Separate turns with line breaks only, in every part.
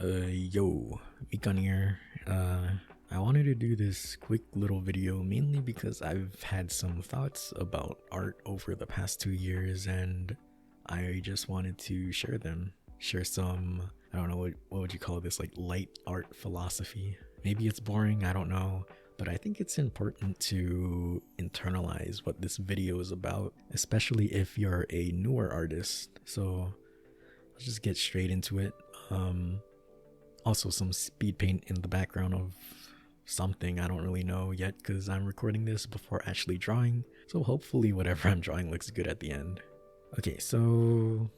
Yo, Mikan here. I wanted to do this quick little video mainly because I've had some thoughts about art over the past 2 years and I just wanted to share them. Share some, I don't know, what would you call this, like light art philosophy. Maybe it's boring, I don't know, but I think it's important to internalize what this video is about, especially if you're a newer artist. So let's just get straight into it. Also some speed paint in the background of something I don't really know yet because I'm recording this before actually drawing, so hopefully whatever I'm drawing looks good at the end. Okay, so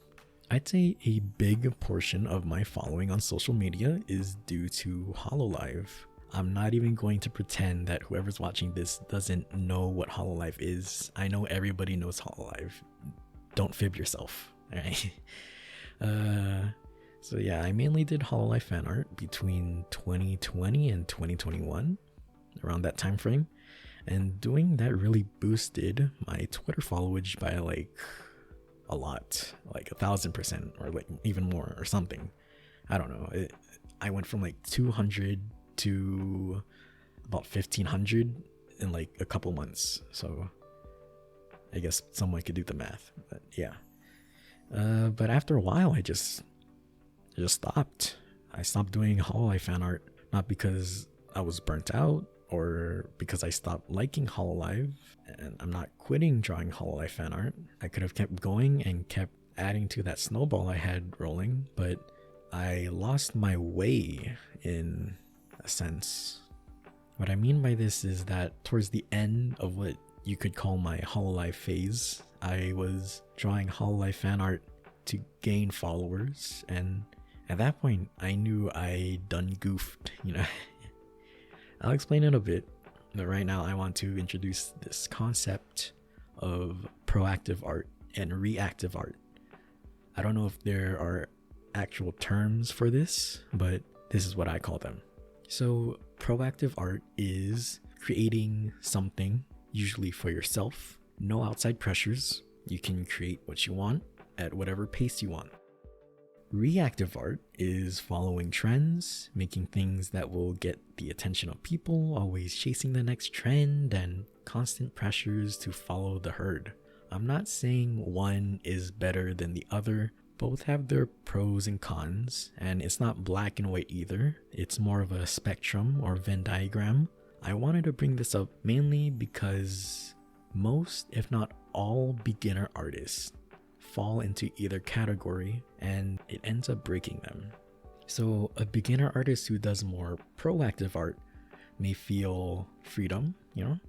I'd say a big portion of my following on social media is due to Hololive. I'm not even going to pretend that whoever's watching this doesn't know what Hololive is. I know everybody knows Hololive. Don't fib yourself, alright? So yeah, I mainly did Hololive fan art between 2020 and 2021, around that time frame, and doing that really boosted my Twitter followage by like a lot, like 1,000% or like even more or something. I don't know. I went from like 200 to about 1,500 in like a couple months. So I guess someone could do the math, but yeah. But after a while, I just stopped. I stopped doing Hololive fan art, not because I was burnt out or because I stopped liking Hololive, and I'm not quitting drawing Hololive fan art. I could have kept going and kept adding to that snowball I had rolling, but I lost my way in a sense. What I mean by this is that towards the end of what you could call my Hololive phase, I was drawing Hololive fan art to gain followers, and at that point, I knew I done goofed, you know. I'll explain it a bit, but right now I want to introduce this concept of proactive art and reactive art. I don't know if there are actual terms for this, but this is what I call them. So proactive art is creating something, usually for yourself, no outside pressures. You can create what you want at whatever pace you want. Reactive art is following trends, making things that will get the attention of people, always chasing the next trend, and constant pressures to follow the herd. I'm not saying one is better than the other. Both have their pros and cons, and it's not black and white either. It's more of a spectrum or Venn diagram. I wanted to bring this up mainly because most, if not all, beginner artists fall into either category and it ends up breaking them. So a beginner artist who does more proactive art may feel freedom, you know,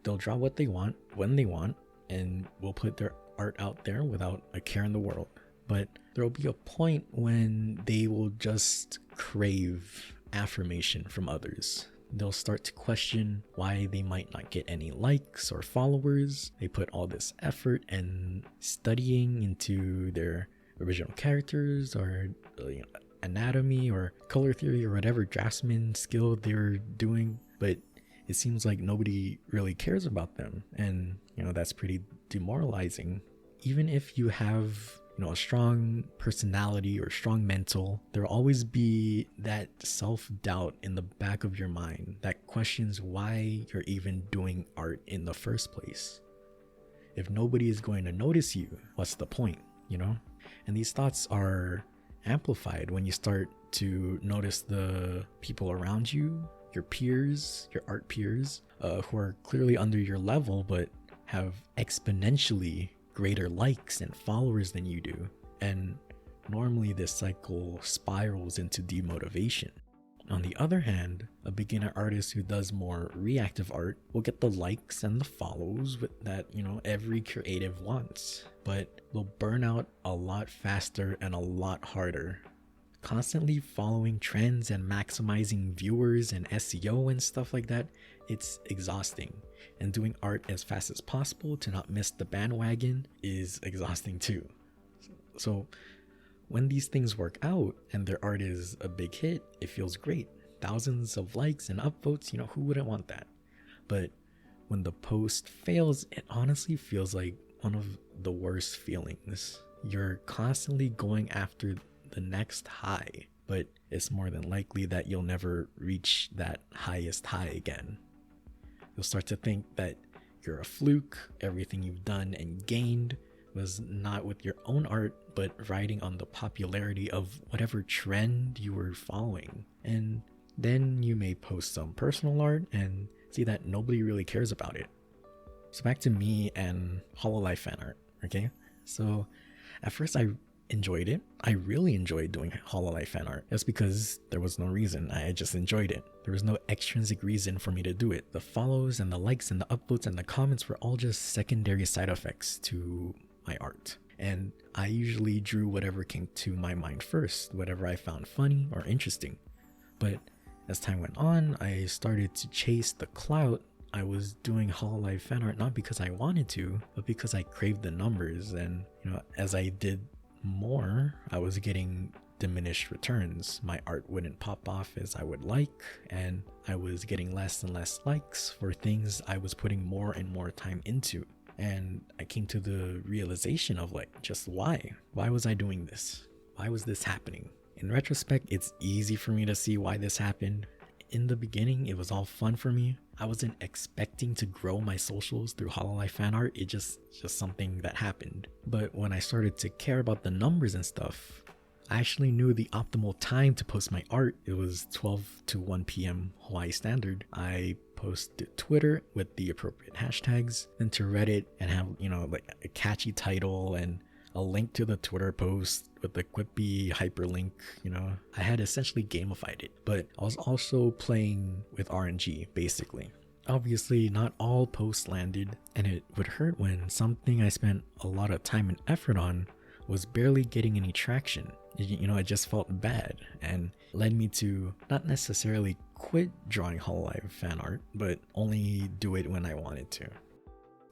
they'll draw what they want when they want and will put their art out there without a care in the world. But there'll be a point when they will just crave affirmation from others. They'll start to question why they might not get any likes or followers. They put all this effort and studying into their original characters or anatomy or color theory or whatever draftsman skill they're doing, but it seems like nobody really cares about them, and that's pretty demoralizing. Even if you have a strong personality or strong mental, there'll always be that self-doubt in the back of your mind that questions why you're even doing art in the first place. If nobody is going to notice you, what's the point, And these thoughts are amplified when you start to notice the people around you, your peers, your art peers, who are clearly under your level but have exponentially greater likes and followers than you do, and normally this cycle spirals into demotivation. On the other hand, a beginner artist who does more reactive art will get the likes and the follows that every creative wants, but will burn out a lot faster and a lot harder. Constantly following trends and maximizing viewers and SEO and stuff like that, it's exhausting. And doing art as fast as possible to not miss the bandwagon is exhausting too. So when these things work out and their art is a big hit, it feels great. Thousands of likes and upvotes, who wouldn't want that? But when the post fails, it honestly feels like one of the worst feelings. You're constantly going after the next high. but it's more than likely that you'll never reach that highest high again. You'll start to think that you're a fluke, everything you've done and gained was not with your own art, but riding on the popularity of whatever trend you were following. And then you may post some personal art and see that nobody really cares about it. So back to me and Hololive fan art, okay? So at first I enjoyed it. I really enjoyed doing Hololive fan art. That's because there was no reason. I just enjoyed it. There was no extrinsic reason for me to do it. The follows and the likes and the upvotes and the comments were all just secondary side effects to my art. And I usually drew whatever came to my mind first, whatever I found funny or interesting. But as time went on, I started to chase the clout. I was doing Hololive fan art not because I wanted to, but because I craved the numbers. And as I did more, I was getting diminished returns. My art wouldn't pop off as I would like, and I was getting less and less likes for things I was putting more and more time into. And I came to the realization of just why was I doing this? Why was this happening? In retrospect, it's easy for me to see why this happened. In the beginning, it was all fun for me. I wasn't expecting to grow my socials through Hololive fan art. It just something that happened. But when I started to care about the numbers and stuff, I actually knew the optimal time to post my art. It was 12 to 1 p.m. Hawaii Standard. I post to Twitter with the appropriate hashtags, then to Reddit and have a catchy title and a link to the Twitter post with the quippy hyperlink. I had essentially gamified it, but I was also playing with RNG basically. Obviously not all posts landed, and it would hurt when something I spent a lot of time and effort on was barely getting any traction. It just felt bad and led me to not necessarily quit drawing Hololive fan art, but only do it when I wanted to.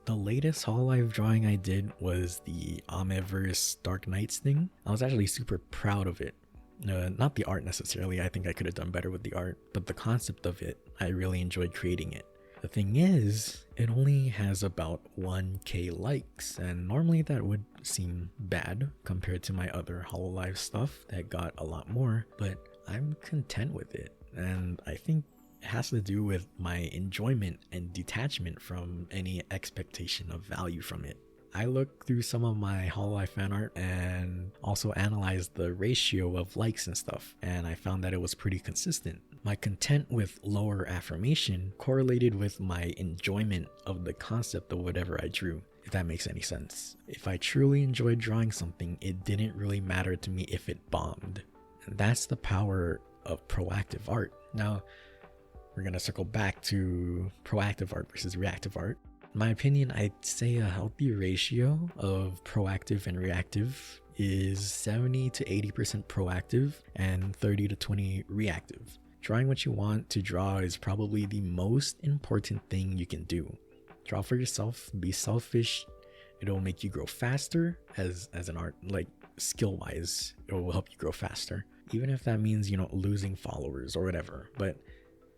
The latest Hololive drawing I did was the Ameverse Dark Knights thing. I was actually super proud of it. Not the art necessarily, I think I could have done better with the art, but the concept of it, I really enjoyed creating it. The thing is, it only has about 1k likes, and normally that would seem bad compared to my other Hololive stuff that got a lot more, but I'm content with it, and I think it has to do with my enjoyment and detachment from any expectation of value from it. I looked through some of my Hololive fan art and also analyzed the ratio of likes and stuff, and I found that it was pretty consistent. My content with lower affirmation correlated with my enjoyment of the concept of whatever I drew, if that makes any sense. If I truly enjoyed drawing something, it didn't really matter to me if it bombed. And that's the power of proactive art. Now, we're going to circle back to proactive art versus reactive art. In my opinion, I'd say a healthy ratio of proactive and reactive is 70 to 80% proactive and 30 to 20 reactive. Drawing what you want to draw is probably the most important thing you can do. Draw for yourself, be selfish. It'll make you grow faster as an art, skill wise, it will help you grow faster. Even if that means, losing followers or whatever. But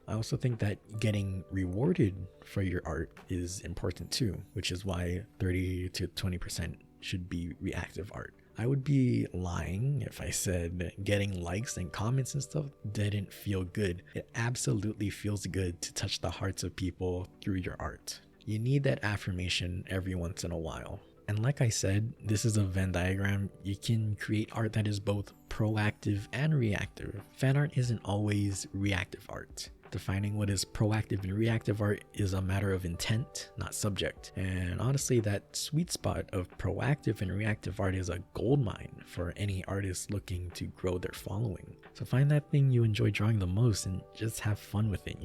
I also think that getting rewarded for your art is important too, which is why 30 to 20% should be reactive art. I would be lying if I said getting likes and comments and stuff didn't feel good. It absolutely feels good to touch the hearts of people through your art. You need that affirmation every once in a while. And like I said, this is a Venn diagram. You can create art that is both proactive and reactive. Fan art isn't always reactive art. Defining what is proactive and reactive art is a matter of intent, not subject. And honestly, that sweet spot of proactive and reactive art is a goldmine for any artist looking to grow their following. So find that thing you enjoy drawing the most and just have fun with it,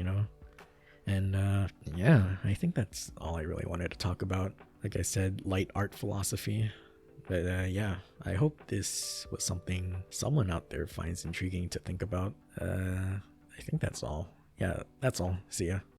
And I think that's all I really wanted to talk about. Like I said, light art philosophy. But I hope this was something someone out there finds intriguing to think about. I think that's all. Yeah, that's all. See ya.